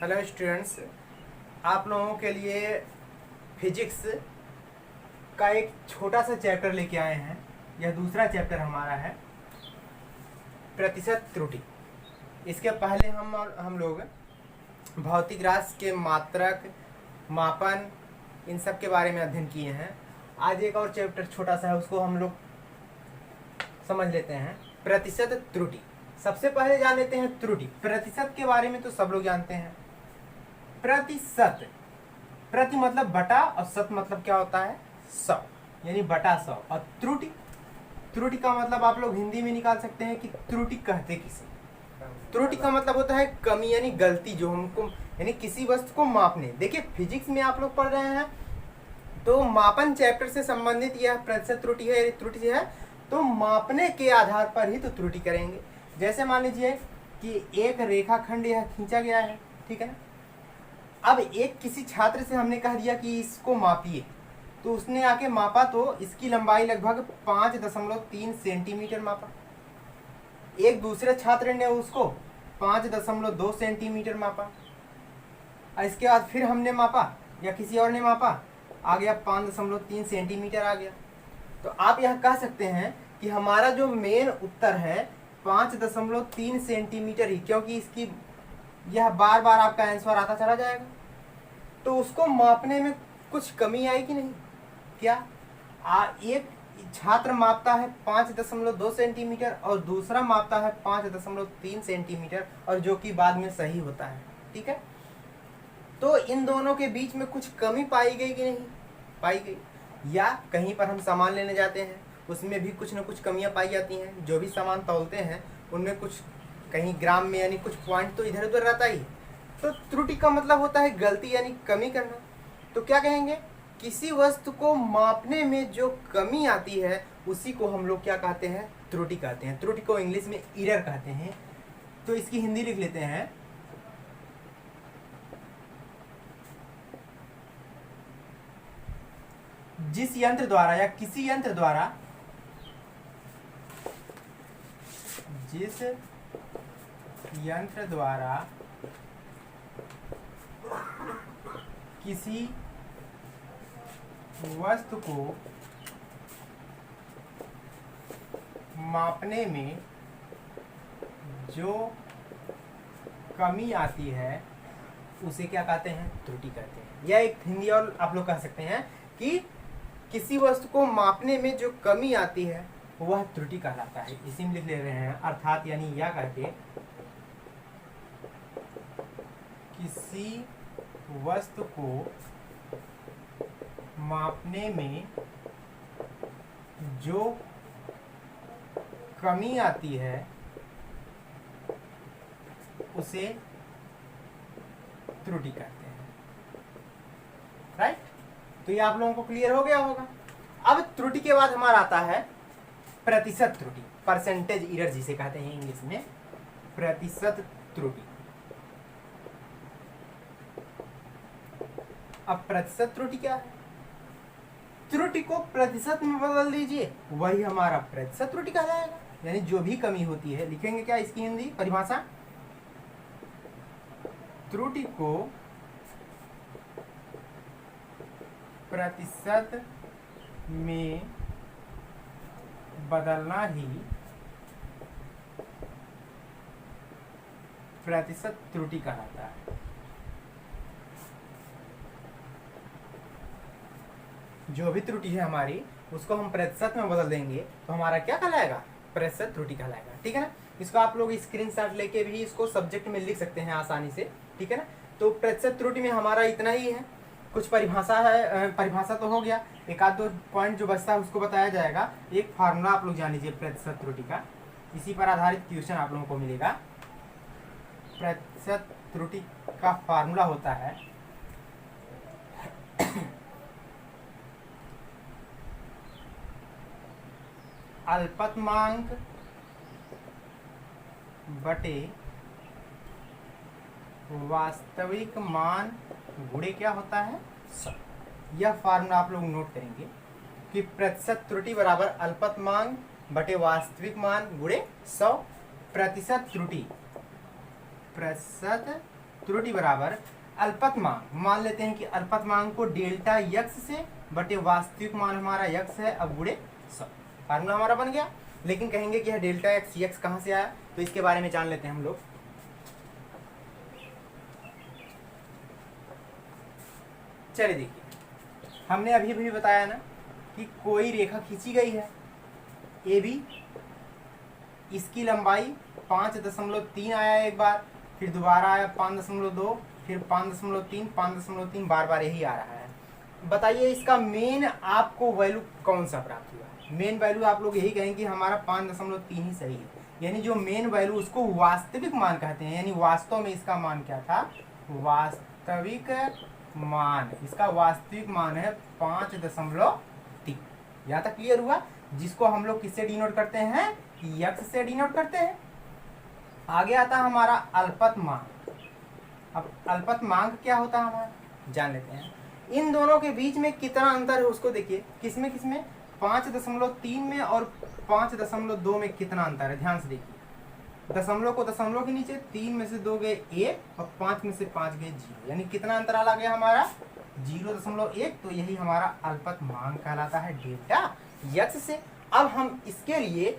Hello students, आप लोगों के लिए फिजिक्स का एक छोटा सा चैप्टर लेके आए हैं। यह दूसरा चैप्टर हमारा है, प्रतिशत त्रुटि। इसके पहले हम लोग भौतिक राशि के मात्रक, मापन, इन सब के बारे में अध्ययन किए हैं। आज एक और चैप्टर छोटा सा है, उसको हम लोग समझ लेते हैं। प्रतिशत त्रुटि। सबसे पहले जान लेते हैं त्रुटि। प्रतिशत के बारे में तो सब लोग जानते हैं। प्रतिशत, प्रति मतलब बटा और शत मतलब क्या होता है? 100, यानी बटा 100। और त्रुटि, त्रुटि का मतलब आप लोग हिंदी में निकाल सकते हैं कि त्रुटि कहते किसे। त्रुटि का मतलब होता है कमी यानी गलती, जो हमको यानी किसी वस्तु को मापने। देखिए फिजिक्स में आप लोग पढ़ रहे हैं तो मापन चैप्टर से संबंधित यह प्रतिशत त्रुटि है, त्रुटि है तो मापने के आधार पर ही तो त्रुटि करेंगे। जैसे मान लीजिए कि एक रेखाखंड यह खींचा गया है, ठीक है ना। अब एक किसी छात्र से हमने कह दिया कि इसको मापिए, तो उसने आके मापा तो इसकी लंबाई लगभग 5.3 सेंटीमीटर मापा। एक दूसरे छात्र ने उसको 5.2 सेंटीमीटर मापा। इसके बाद फिर हमने मापा या किसी और ने मापा, आ गया 5.3 सेंटीमीटर आ गया। तो आप यह कह सकते हैं कि हमारा जो मेन उत्तर है 5.3 सेंटीमीटर ही, क्योंकि इसकी यह बार बार आपका आंसर आता चला जाएगा। तो उसको मापने में कुछ कमी आई कि नहीं? क्या एक छात्र मापता है 5.2 सेंटीमीटर और दूसरा मापता है 5.3 सेंटीमीटर, और जो कि बाद में सही होता है, ठीक है। तो इन दोनों के बीच में कुछ कमी पाई गई कि नहीं पाई गई? या कहीं पर हम सामान लेने जाते हैं, उसमें भी कुछ ना कुछ कमियां पाई जाती हैं। जो भी सामान तौलते हैं उनमें कुछ कहीं ग्राम में यानी कुछ पॉइंट तो इधर उधर रहता ही। तो त्रुटि का मतलब होता है गलती यानी कमी करना। तो क्या कहेंगे? किसी वस्तु को मापने में जो कमी आती है उसी को हम लोग क्या कहते हैं? त्रुटि कहते हैं। त्रुटि को इंग्लिश में एरर कहते हैं। तो इसकी हिंदी लिख लेते हैं, जिस यंत्र द्वारा या किसी यंत्र द्वारा, जिस यंत्र द्वारा किसी वस्तु को मापने में जो कमी आती है उसे क्या कहते हैं? त्रुटि कहते हैं। या एक हिंदी और आप लोग कह सकते हैं कि किसी वस्तु को मापने में जो कमी आती है वह त्रुटि कहलाता है। इसी में लिख ले रहे हैं, अर्थात यानी यह करके किसी वस्तु को मापने में जो कमी आती है उसे त्रुटि कहते हैं। राइट? तो ये आप लोगों को क्लियर हो गया होगा। अब त्रुटि के बाद हमारा आता है प्रतिशत त्रुटि, परसेंटेज एरर जिसे कहते हैं इंग्लिश में, प्रतिशत त्रुटि। अब प्रतिशत त्रुटि क्या है? त्रुटि को प्रतिशत में बदल दीजिए, वही हमारा प्रतिशत त्रुटि कहलाएगा। यानी जो भी कमी होती है, लिखेंगे क्या इसकी हिंदी परिभाषा? त्रुटि को प्रतिशत में बदलना ही प्रतिशत त्रुटि कहलाता है। जो भी त्रुटि है हमारी, उसको हम प्रतिशत में बदल देंगे तो हमारा क्या कहलाएगा? प्रतिशत त्रुटि कहलाएगा। ठीक है ना। इसको आप लोग स्क्रीनशॉट लेके भी इसको सब्जेक्ट में लिख सकते हैं आसानी से, ठीक है ना। तो प्रतिशत त्रुटि में हमारा इतना ही है। कुछ परिभाषा है, परिभाषा तो हो गया, एक आध दो पॉइंट जो बचता है उसको बताया जाएगा। एक फार्मूला आप लोग जान लीजिए प्रतिशत त्रुटि का, इसी पर आधारित क्वेश्चन आप लोगों को मिलेगा। प्रतिशत त्रुटि का फार्मूला होता है अल्पतमांक बटे वास्तविक मान गुणे क्या होता है? 100। यह फार्मूला आप लोग नोट करेंगे कि प्रतिशत त्रुटि बराबर अल्पतमांक बटे वास्तविक मान गुणे 100। प्रतिशत त्रुटि, प्रतिशत त्रुटि बराबर अल्पतमांक, मान लेते हैं कि अल्पतमांक को डेल्टा यक्स से बटे वास्तविक मान हमारा यक्स है अब गुणे 100, फार्मूला हमारा बन गया। लेकिन कहेंगे कि यह डेल्टा एक्स यक्स कहाँ से आया, तो इसके बारे में जान लेते हैं हम लोग। चलिए देखिए, हमने अभी भी बताया ना कि कोई रेखा खींची गई है ए बी, इसकी लंबाई 5.3 आया एक बार, फिर दोबारा आया 5.2, फिर 5.3, 5.3, बार बार यही आ रहा है। बताइए इसका मेन आपको वैल्यू कौन सा प्राप्त हुआ। मेन वैल्यू आप लोग यही कहेंगे कि हमारा 5.3 ही सही है, यानी जो मेन वैल्यू उसको वास्तविक मान कहते हैं, यानी वास्तव में इसका मान क्या था, वास्तविक मान, इसका वास्तविक मान है 5.3। यहाँ तक क्लियर हुआ, जिसको हम लोग किससे डिनोट करते हैं, यक्स से डिनोट करते हैं। आगे आता है हमारा अल्पतमांक। अब अल्पतमांक क्या होता है हमारा जान लेते हैं। इन दोनों के बीच में कितना अंतर है उसको देखिए, किसमें किसमें, 5.3 में और 5.2 में कितना अंतर है, ध्यान से देखिए। दशमलव को दशमलव के नीचे 3 में से 2 गए 1 और 5 में से 5 गए 0, यानी कितना अंतराल आ गया हमारा 0.1। तो यही हमारा अल्पतमांक कहलाता है डेल्टा यक्स से। अब हम इसके लिए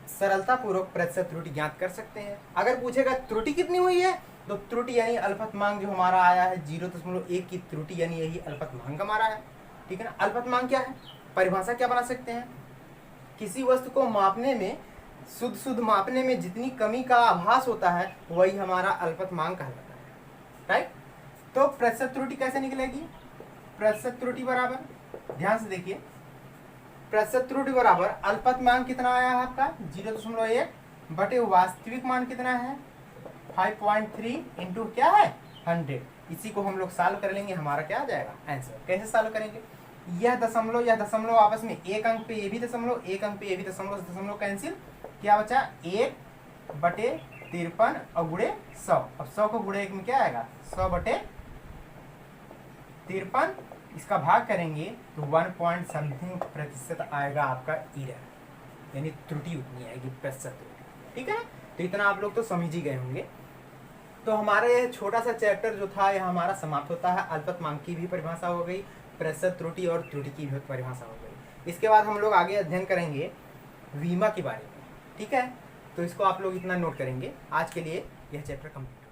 सरलता पूर्वक प्रतिशत त्रुटि ज्ञात कर सकते हैं। अगर पूछेगा त्रुटि कितनी हुई है, तो त्रुटि यानी अल्पतमांक जो हमारा आया है 0.1 की त्रुटि, यानी यही अल्पतमांक हमारा है। ठीक है ना। अल्पतमांक क्या है, परिभाषा क्या बना सकते हैं, किसी वस्तु को मापने में, शुद्ध मापने में जितनी कमी का आभास होता है वही हमारा अल्पतमांक कहलाता है, राइट। तो प्रतिशत त्रुटि कैसे निकलेगी, प्रतिशत त्रुटि बराबर, ध्यान से देखिए, प्रतिशत त्रुटि बराबर अल्पतमांक कितना आया है आपका 0.1 बटे वास्तविक मान कितना है 5.3 इंटू क्या है 100। इसी को हम लोग सॉल्व कर लेंगे, हमारा क्या आ जाएगा आंसर। कैसे सॉल्व करेंगे, यह दशमलव आपस में एक अंक पे ये भी दशमलव, एक अंक पे ये भी दशमलव, दशमलव कैंसिल, क्या बचा 1/53 और गुणे 100। अब 100 को गुणे 1 में क्या आएगा 100/53, इसका भाग करेंगे तो 1% आएगा आपका एरर, यानी त्रुटि उतनी आएगी प्रतिशत त्रुटि। ठीक है, तो इतना आप लोग तो समझ ही गए होंगे। तो हमारा ये छोटा सा चैप्टर जो था यह हमारा समाप्त होता है। अल्पतमांक की भी परिभाषा हो गई, प्रतिशत त्रुटि और त्रुटि की भी परिभाषा हो गई। इसके बाद हम लोग आगे अध्ययन करेंगे वीमा के बारे में। ठीक है, तो इसको आप लोग इतना नोट करेंगे। आज के लिए यह चैप्टर कंप्लीट।